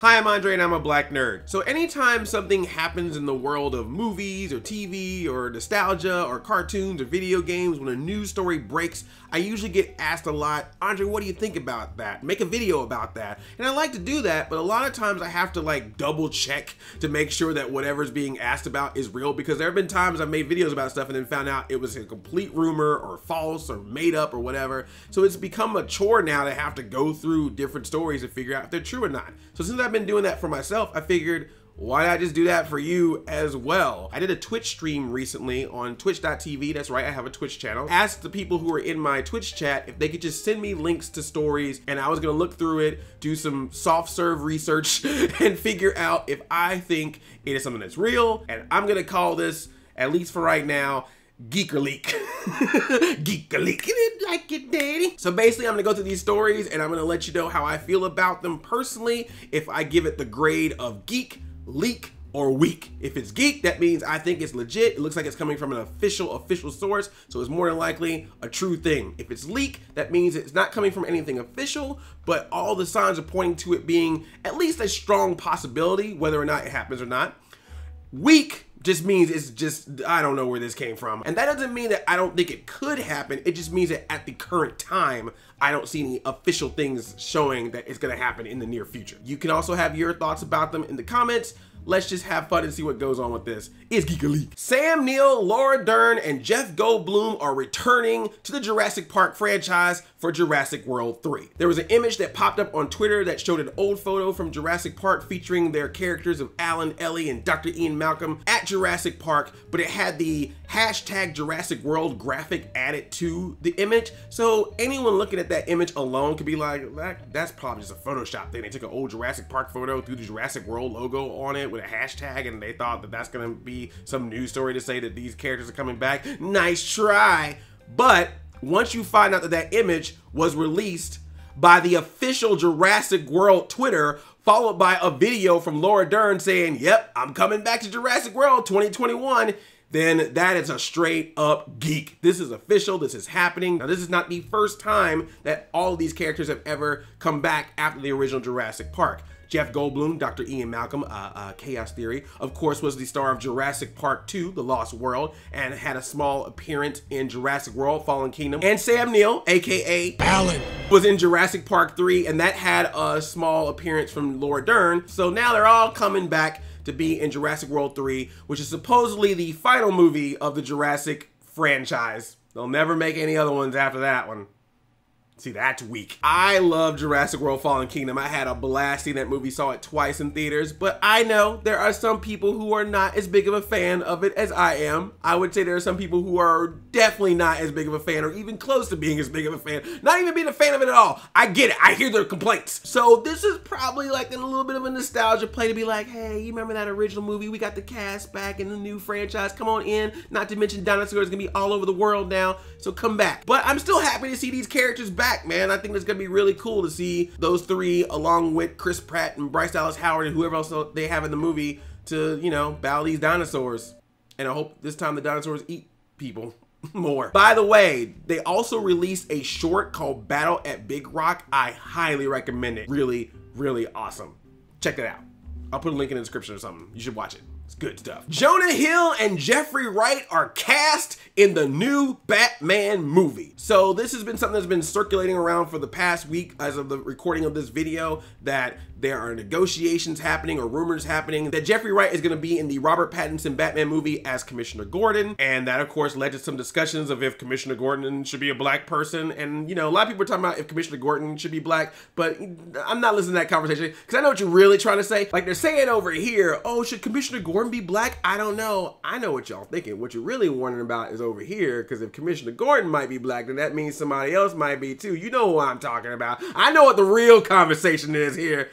Hi, I'm Andre and I'm a black nerd. So anytime something happens in the world of movies or TV or nostalgia or cartoons or video games, when a news story breaks, I usually get asked a lot, Andre, what do you think about that? Make a video about that. And I like to do that, but a lot of times I have to like double check to make sure that whatever's being asked about is real, because there have been times I've made videos about stuff and then found out it was a complete rumor or false or made up or whatever. So it's become a chore now to have to go through different stories to figure out if they're true or not. So since I've been doing that for myself, I figured, why not just do that for you as well? I did a Twitch stream recently on twitch.tv. That's right, I have a Twitch channel. Asked the people who are in my Twitch chat if they could just send me links to stories, and I was gonna look through it, do some soft serve research, and figure out if I think it is something that's real. And I'm gonna call this, at least for right now, Geek or Leak. Geek or Leak. Like it, daddy. So basically, I'm gonna go through these stories and I'm gonna let you know how I feel about them personally, if I give it the grade of geek, leak, or weak. If it's geek, that means I think it's legit. It looks like it's coming from an official source, so it's more than likely a true thing. If it's leak, that means it's not coming from anything official, but all the signs are pointing to it being at least a strong possibility, whether or not it happens or not. Weak just means it's just, I don't know where this came from. And that doesn't mean that I don't think it could happen. It just means that at the current time, I don't see any official things showing that it's gonna happen in the near future. You can also have your thoughts about them in the comments. Let's just have fun and see what goes on with this. It's Geek or Leak. Sam Neill, Laura Dern, and Jeff Goldblum are returning to the Jurassic Park franchise for Jurassic World 3. There was an image that popped up on Twitter that showed an old photo from Jurassic Park featuring their characters of Alan, Ellie, and Dr. Ian Malcolm at Jurassic Park, but it had the hashtag Jurassic World graphic added to the image. So anyone looking at that image alone could be like, that's probably just a Photoshop thing. They took an old Jurassic Park photo, threw the Jurassic World logo on it with a hashtag, and they thought that that's gonna be some news story to say that these characters are coming back. Nice try. But once you find out that that image was released by the official Jurassic World Twitter, followed by a video from Laura Dern saying, yep, I'm coming back to Jurassic World 2021, then that is a straight up geek. This is official, this is happening. Now, this is not the first time that all of these characters have ever come back after the original Jurassic Park. Jeff Goldblum, Dr. Ian Malcolm, Chaos Theory, of course, was the star of Jurassic Park 2, The Lost World, and had a small appearance in Jurassic World, Fallen Kingdom. And Sam Neill, AKA Alan, was in Jurassic Park 3, and that had a small appearance from Laura Dern. So now they're all coming back to be in Jurassic World 3, which is supposedly the final movie of the Jurassic franchise. They'll never make any other ones after that one. See, that's weak. I love Jurassic World Fallen Kingdom. I had a blast seeing that movie, saw it twice in theaters, but I know there are some people who are not as big of a fan of it as I am. I would say there are some people who are definitely not as big of a fan, or even close to being as big of a fan, not even being a fan of it at all. I get it, I hear their complaints. So this is probably like a little bit of a nostalgia play to be like, hey, you remember that original movie? We got the cast back in the new franchise, come on in. Not to mention dinosaurs gonna be all over the world now, so come back. But I'm still happy to see these characters back, man. I think it's gonna be really cool to see those three along with Chris Pratt and Bryce Dallas Howard and whoever else they have in the movie to, you know, battle these dinosaurs. And I hope this time the dinosaurs eat people more. By the way, they also released a short called Battle at Big Rock. I highly recommend it. Really, really awesome. Check that out. I'll put a link in the description or something. You should watch it. It's good stuff. Jonah Hill and Jeffrey Wright are cast in the new Batman movie. So this has been something that's been circulating around for the past week as of the recording of this video, that there are negotiations happening or rumors happening that Jeffrey Wright is gonna be in the Robert Pattinson Batman movie as Commissioner Gordon. And that of course led to some discussions of if Commissioner Gordon should be a black person. And you know, a lot of people are talking about if Commissioner Gordon should be black, but I'm not listening to that conversation because I know what you're really trying to say. Like they're saying over here, oh, should Commissioner Gordon be black? I don't know. I know what y'all thinking. What you're really wondering about is over here, because if Commissioner Gordon might be black, then that means somebody else might be too. You know who I'm talking about. I know what the real conversation is here.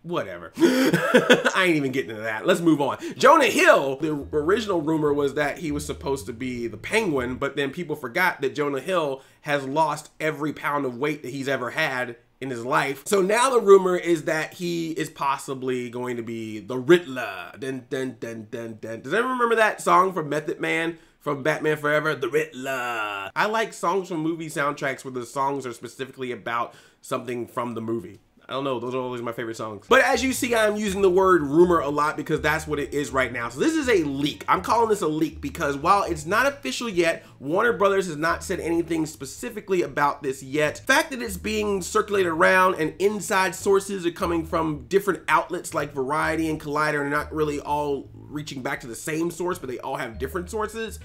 Whatever. I ain't even getting into that. Let's move on. Jonah Hill, the original rumor was that he was supposed to be the Penguin, but then people forgot that Jonah Hill has lost every pound of weight that he's ever had in his life. So now the rumor is that he is possibly going to be the Riddler. Dun, dun, dun, dun, dun. Does anyone remember that song from Method Man from Batman Forever? The Riddler. I like songs from movie soundtracks where the songs are specifically about something from the movie. I don't know, those are always my favorite songs. But as you see, I'm using the word rumor a lot because that's what it is right now. So this is a leak. I'm calling this a leak because while it's not official yet, Warner Brothers has not said anything specifically about this yet. The fact that it's being circulated around and inside sources are coming from different outlets like Variety and Collider and not really all reaching back to the same source, but they all have different sources,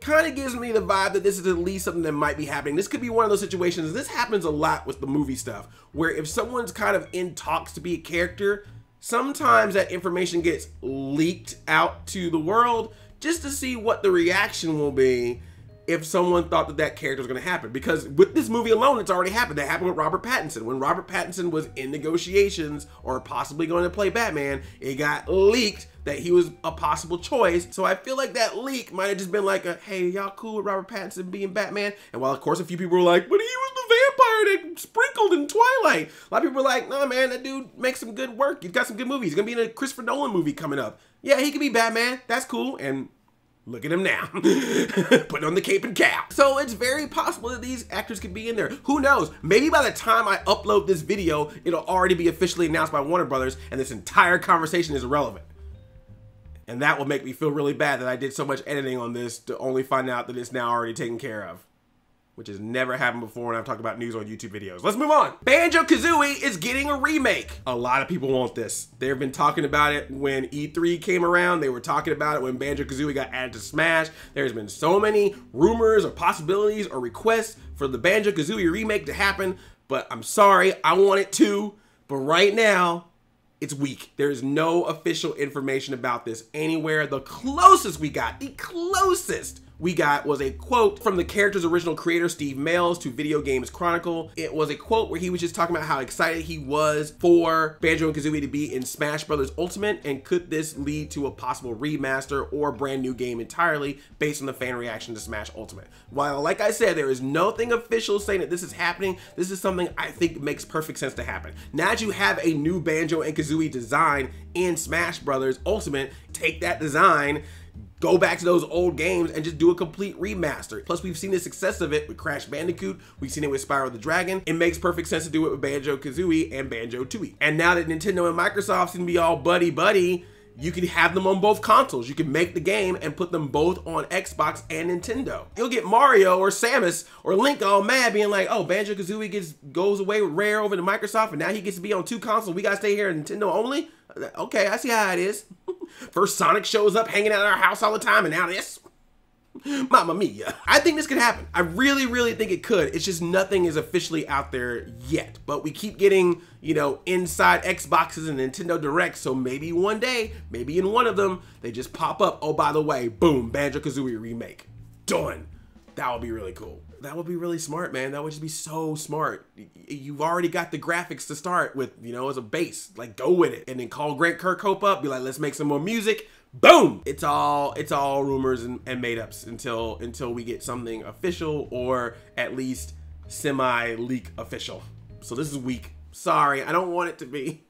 kind of gives me the vibe that this is at least something that might be happening. This could be one of those situations, this happens a lot with the movie stuff, where if someone's kind of in talks to be a character, sometimes that information gets leaked out to the world just to see what the reaction will be if someone thought that that character was going to happen. Because with this movie alone, it's already happened. That happened with Robert Pattinson. When Robert Pattinson was in negotiations or possibly going to play Batman, it got leaked that he was a possible choice. So I feel like that leak might have just been like a, hey, y'all cool with Robert Pattinson being Batman? And while of course a few people were like, but he was the vampire that sprinkled in Twilight. A lot of people were like, nah man, that dude makes some good work. He's got some good movies. He's gonna be in a Christopher Nolan movie coming up. Yeah, he could be Batman. That's cool. And look at him now, putting on the cape and cap. So it's very possible that these actors could be in there. Who knows? Maybe by the time I upload this video, it'll already be officially announced by Warner Brothers and this entire conversation is irrelevant. And that will make me feel really bad that I did so much editing on this to only find out that it's now already taken care of, which has never happened before when I've talked about news on YouTube videos. Let's move on. Banjo Kazooie is getting a remake. A lot of people want this. They've been talking about it when E3 came around. They were talking about it when Banjo Kazooie got added to Smash. There's been so many rumors or possibilities or requests for the Banjo Kazooie remake to happen, but I'm sorry, I want it to, but right now, it's weak. There's no official information about this anywhere. The closest we got was a quote from the character's original creator, Steve Mails, to Video Games Chronicle. It was a quote where he was just talking about how excited he was for Banjo and Kazooie to be in Smash Bros. Ultimate, and could this lead to a possible remaster or brand new game entirely based on the fan reaction to Smash Ultimate. While, like I said, there is nothing official saying that this is happening, this is something I think makes perfect sense to happen. Now that you have a new Banjo and Kazooie design in Smash Bros. Ultimate, take that design, go back to those old games and just do a complete remaster. Plus, we've seen the success of it with Crash Bandicoot. We've seen it with Spyro the Dragon. It makes perfect sense to do it with Banjo Kazooie and Banjo Tooie. And now that Nintendo and Microsoft seem to be all buddy-buddy, you can have them on both consoles. You can make the game and put them both on Xbox and Nintendo. You'll get Mario or Samus or Link all mad being like, oh, Banjo Kazooie goes away with Rare over to Microsoft and now he gets to be on two consoles. We gotta stay here at Nintendo only? Okay, I see how it is. First Sonic shows up hanging out at our house all the time and now this. Mamma mia. I think this could happen. I really, really think it could. It's just nothing is officially out there yet. But we keep getting, you know, inside Xboxes and Nintendo Directs. So maybe one day, maybe in one of them, they just pop up. Oh, by the way, boom, Banjo Kazooie remake. Done. That would be really cool. That would be really smart, man. That would just be so smart. You've already got the graphics to start with, you know, as a base. Like, go with it. And then call Grant Kirkhope up, be like, let's make some more music. Boom! It's all rumors and made-ups until we get something official or at least semi-leak official. So this is weak. Sorry, I don't want it to be.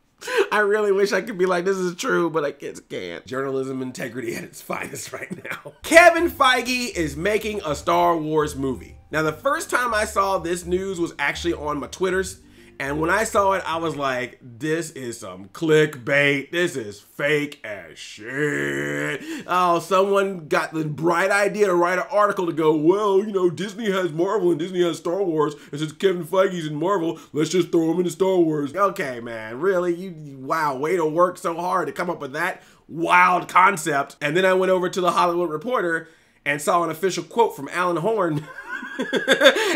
I really wish I could be like, this is true, but I just can't. Journalism integrity at its finest right now. Kevin Feige is making a Star Wars movie. Now, the first time I saw this news was actually on my Twitters. And when I saw it, I was like, this is some clickbait. This is fake as shit. Oh, someone got the bright idea to write an article to go, well, you know, Disney has Marvel and Disney has Star Wars. And since Kevin Feige's in Marvel, let's just throw him into Star Wars. Okay, man, really? Wow, way to work so hard to come up with that wild concept. And then I went over to The Hollywood Reporter and saw an official quote from Alan Horn.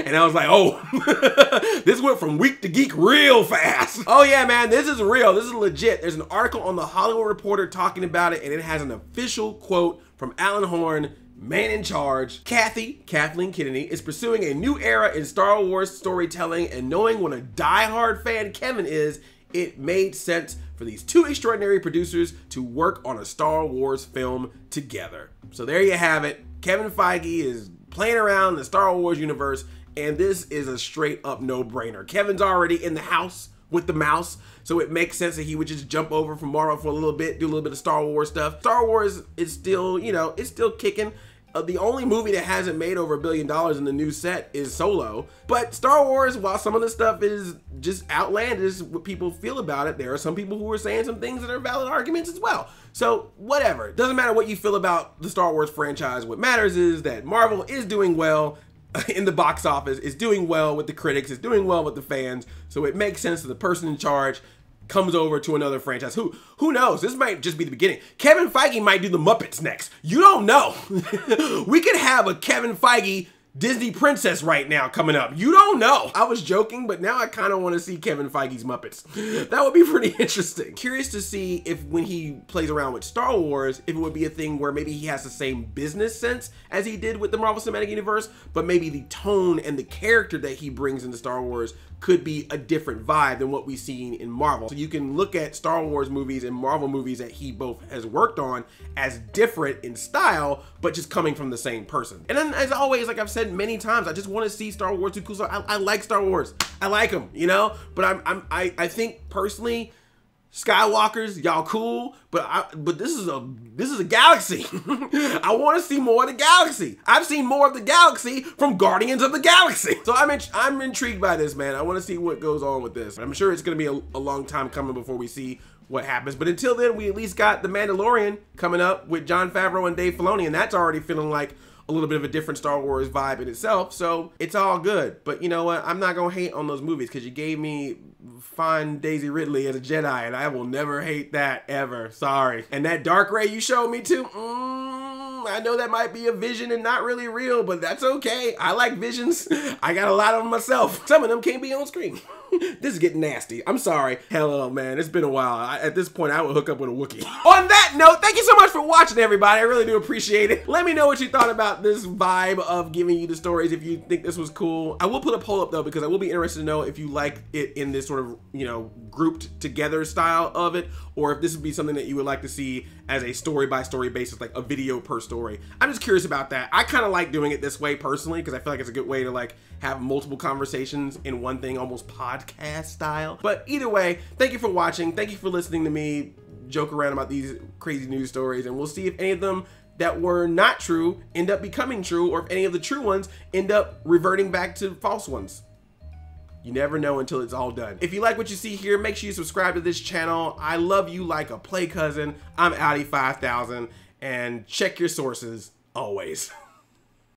And I was like, oh, this went from weak to geek real fast. Oh yeah, man, this is real. This is legit. There's an article on The Hollywood Reporter talking about it, and it has an official quote from Alan Horn, man in charge. Kathleen Kennedy, is pursuing a new era in Star Wars storytelling, and knowing what a diehard fan Kevin is, it made sense for these two extraordinary producers to work on a Star Wars film together. So there you have it. Kevin Feige is playing around the Star Wars universe, and this is a straight up no-brainer. Kevin's already in the house with the mouse, so it makes sense that he would just jump over from Marvel for a little bit, do a little bit of Star Wars stuff. Star Wars is still, you know, it's still kicking. The only movie that hasn't made over $1 billion in the new set is Solo. But Star Wars, while some of the stuff is just outlandish, what people feel about it, there are some people who are saying some things that are valid arguments as well. So whatever, it doesn't matter what you feel about the Star Wars franchise. What matters is that Marvel is doing well in the box office, is doing well with the critics, is doing well with the fans. So it makes sense that the person in charge comes over to another franchise. Who knows? This might just be the beginning. Kevin Feige might do the Muppets next. You don't know. We could have a Kevin Feige Disney princess right now coming up. You don't know. I was joking, but now I kind of want to see Kevin Feige's Muppets. That would be pretty interesting. Curious to see if when he plays around with Star Wars, if it would be a thing where maybe he has the same business sense as he did with the Marvel Cinematic Universe, but maybe the tone and the character that he brings into Star Wars could be a different vibe than what we've seen in Marvel. So you can look at Star Wars movies and Marvel movies that he both has worked on as different in style, but just coming from the same person. And then, as always, like I've said many times, I just want to see Star Wars do cool stuff. I like Star Wars. I like them, you know? But I think personally, Skywalkers, y'all cool, but this is a galaxy. I want to see more of the galaxy. I've seen more of the galaxy from Guardians of the Galaxy. So I'm intrigued by this, man. I want to see what goes on with this. I'm sure it's going to be a long time coming before we see what happens. But until then, we at least got The Mandalorian coming up with Jon Favreau and Dave Filoni, and that's already feeling like a little bit of a different Star Wars vibe in itself, so it's all good. But you know what? I'm not gonna hate on those movies because you gave me fine Daisy Ridley as a Jedi, and I will never hate that ever. Sorry. And that dark ray you showed me too, I know that might be a vision and not really real, but that's okay. I like visions. I got a lot of them myself. Some of them can't be on screen. This is getting nasty. I'm sorry. Hello, man. It's been a while. At this point, I would hook up with a Wookiee. On that note, thank you so much for watching, everybody. I really do appreciate it. Let me know what you thought about this vibe of giving you the stories, if you think this was cool. I will put a poll up, though, because I will be interested to know if you like it in this sort of, you know, grouped together style of it, or if this would be something that you would like to see as a story-by-story basis, like a video per story. I'm just curious about that. I kind of like doing it this way personally, because I feel like it's a good way to like have multiple conversations in one thing, almost podcast style. But either way, thank you for watching. Thank you for listening to me joke around about these crazy news stories, and we'll see if any of them that were not true end up becoming true, or if any of the true ones end up reverting back to false ones. You never know until it's all done. If you like what you see here, make sure you subscribe to this channel. I love you like a play cousin. I'm Audi 5000, and check your sources always.